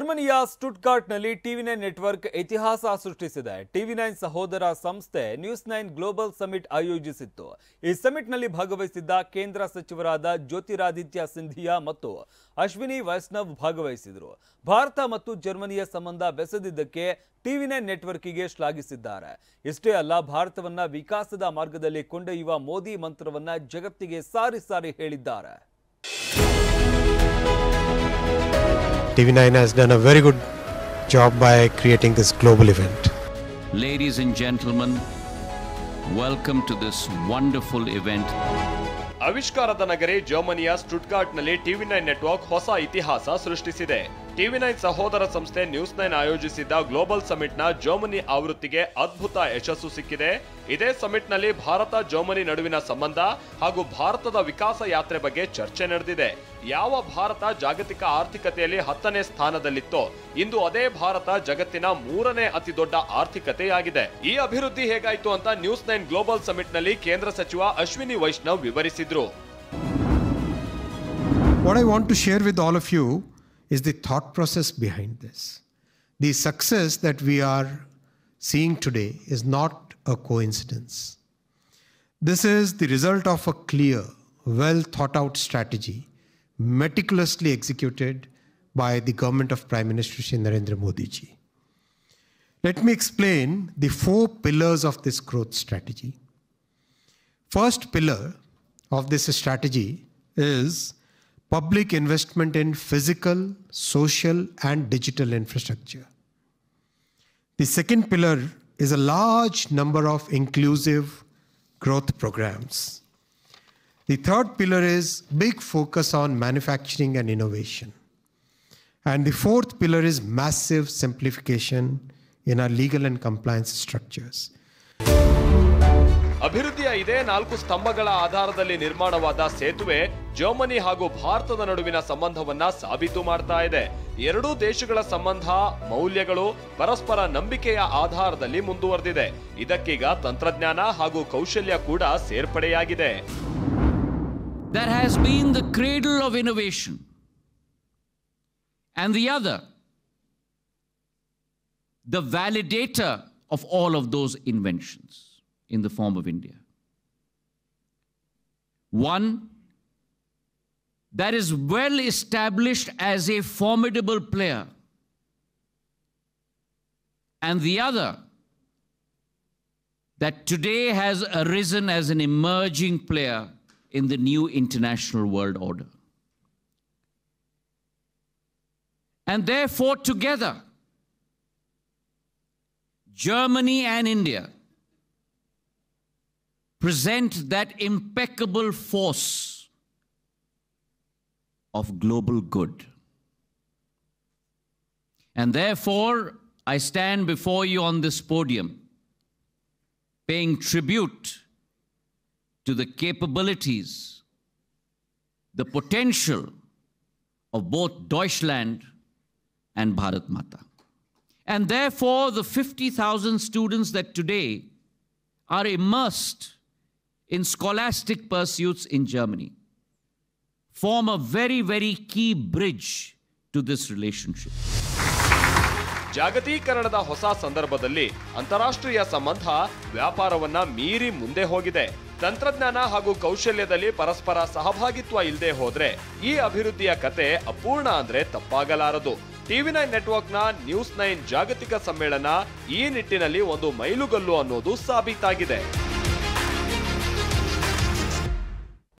ಜರ್ಮನಿಯ ಸ್ಟುಟ್ಗಾರ್ಟ್ನಲ್ಲಿ ಟಿವಿ9 ನೆಟ್ವರ್ಕ್ ಇತಿಹಾಸ ಸೃಷ್ಟಿಸಿದೆ. ಟಿವಿ9 ಸಹೋದರ ಸಂಸ್ಥೆ ನ್ಯೂಸ್9 ಗ್ಲೋಬಲ್ ಸಮಿಟ್ ಆಯೋಜಿಸಿತ್ತು. ಈ ಸಮಿಟ್ನಲ್ಲಿ ಭಾಗವಹಿಸಿದ್ದ ಕೇಂದ್ರ ಸಚಿವರಾದ ಜ್ಯೋತಿರಾದಿತ್ಯ ಸಿಂಧಿಯಾ ಮತ್ತು ಅಶ್ವಿನಿ ವೈಷ್ಣವ್ ಭಾಗವಹಿಸಿದರು. ಭಾರತ ಮತ್ತು ಜರ್ಮನಿಯ ಸಂಬಂಧ ಬೆಸೆದಿದ್ದಕ್ಕೆ ಟಿವಿ9 ನೆಟ್ವರ್ಕ್ಗೆ ಶ್ಲಾಘಿಸಿದ್ದಾರೆ. ಇಷ್ಟೇ ಅಲ್ಲ, ಭಾರತವನ್ನ ವಿಕಾಸದ ಮಾರ್ಗದಲ್ಲಿ ಕೊಂಡೊಯ್ಯುವ ಮೋದಿ ಮಂತ್ರವನ್ನ ಜಗತ್ತಿಗೆ ಸಾರಿ ಸಾರಿ ಹೇಳಿದ್ದಾರೆ. TV9 has done a very good job by creating this global event. Ladies and gentlemen, welcome to this wonderful event. ಆವಿಷ್ಕಾರದ ನಗರಿ ಜರ್ಮನಿಯ ಸ್ಟುಟ್ಗಾರ್ಟ್ನಲ್ಲಿ ಟಿವಿ9 ನೆಟ್ವರ್ಕ್ ಹೊಸ ಇತಿಹಾಸ ಸೃಷ್ಟಿಸಿದೆ. ಟಿವಿ9 ಸಹೋದರ ಸಂಸ್ಥೆ ನ್ಯೂಸ್9 ಆಯೋಜಿಸಿದ್ದ ಗ್ಲೋಬಲ್ ಸಮಿಟ್ನ ಜರ್ಮನಿ ಆವೃತ್ತಿಗೆ ಅದ್ಭುತ ಯಶಸ್ಸು ಸಿಕ್ಕಿದೆ. ಇದೇ ಸಮಿಟ್ನಲ್ಲಿ ಭಾರತ ಜರ್ಮನಿ ನಡುವಿನ ಸಂಬಂಧ ಹಾಗೂ ಭಾರತದ ವಿಕಾಸ ಯಾತ್ರೆ ಬಗ್ಗೆ ಚರ್ಚೆ ನಡೆದಿದೆ. ಯಾವ ಭಾರತ ಜಾಗತಿಕ ಆರ್ಥಿಕತೆಯಲ್ಲಿ 10ನೇ ಸ್ಥಾನದಲ್ಲಿತ್ತೋ ಇಂದು ಅದೇ ಭಾರತ ಜಗತ್ತಿನ 3ನೇ ಅತಿ ದೊಡ್ಡ ಆರ್ಥಿಕತೆಯಾಗಿದೆ. ಈ ಅಭಿವೃದ್ಧಿ ಹೇಗಾಯಿತು ಅಂತ ನ್ಯೂಸ್9 ಗ್ಲೋಬಲ್ ಸಮಿಟ್ನಲ್ಲಿ ಕೇಂದ್ರ ಸಚಿವ Ashwini Vaishnav ವಿವರಿಸಿದ್ರು. What I want to share with all of you is the thought process behind this. The success that we are seeing today is not a coincidence. This is the result of a clear, well thought out strategy meticulously executed by the government of Prime Minister Shri Narendra Modi ji. Let me explain the 4 pillars of this growth strategy. First pillar of this strategy is public investment in physical, social and digital infrastructure. The second pillar is a large number of inclusive growth programs. The third pillar is big focus on manufacturing and innovation. And the fourth pillar is massive simplification in our legal and compliance structures. ಅಭಿವೃದ್ಧಿಯ ಇದೇ 4 ಸ್ತಂಭಗಳ ಆಧಾರದಲ್ಲಿ ನಿರ್ಮಾಣವಾದ ಸೇತುವೆ Germany ಹಾಗೂ ಭಾರತದ ನಡುವಿನ ಸಂಬಂಧವನ್ನ ಸಾಬೀತು ಮಾಡ್ತಾ ಇದೆ. ಎರಡೂ ದೇಶಗಳ ಸಂಬಂಧ, ಮೌಲ್ಯಗಳು ಪರಸ್ಪರ ನಂಬಿಕೆಯ ಆಧಾರದಲ್ಲಿ ಮುಂದುವರೆದಿದೆ. ಇದಕ್ಕೀಗ ತಂತ್ರಜ್ಞಾನ ಹಾಗೂ ಕೌಶಲ್ಯ ಕೂಡ ಸೇರ್ಪಡೆಯಾಗಿದೆ. That has been the cradle of innovation. And the other, the validator of all of those inventions in the form of India. One that is well established as a formidable player, and the other that today has arisen as an emerging player in the new international world order. And therefore, together, Germany and India present that impeccable force of global good. And therefore, I stand before you on this podium, paying tribute to the capabilities, the potential of both Deutschland and Bharat Mata. And therefore, the 50,000 students that today are immersed in scholastic pursuits in Germany form a very, very key bridge to this relationship. ಜಾಗತೀಕರಣದ ಹೊಸ ಸಂದರ್ಭದಲ್ಲಿ ಅಂತಾರಾಷ್ಟ್ರೀಯ ಸಂಬಂಧ ವ್ಯಾಪಾರವನ್ನ ಮೀರಿ ಮುಂದೆ ಹೋಗಿದೆ. ತಂತ್ರಜ್ಞಾನ ಹಾಗೂ ಕೌಶಲ್ಯದಲ್ಲಿ ಪರಸ್ಪರ ಸಹಭಾಗಿತ್ವ ಇಲ್ಲದೆ ಹೋದ್ರೆ ಈ ಅಭಿವೃದ್ಧಿಯ ಕತೆ ಅಪೂರ್ಣ ಅಂದ್ರೆ ತಪ್ಪಾಗಲಾರದು. ಟಿವಿ9 ನೆಟ್ವರ್ಕ್ನ ನ್ಯೂಸ್9 ಜಾಗತಿಕ ಸಮ್ಮೇಳನ ಈ ನಿಟ್ಟಿನಲ್ಲಿ ಒಂದು ಮೈಲುಗಲ್ಲು ಅನ್ನೋದು ಸಾಬೀತಾಗಿದೆ.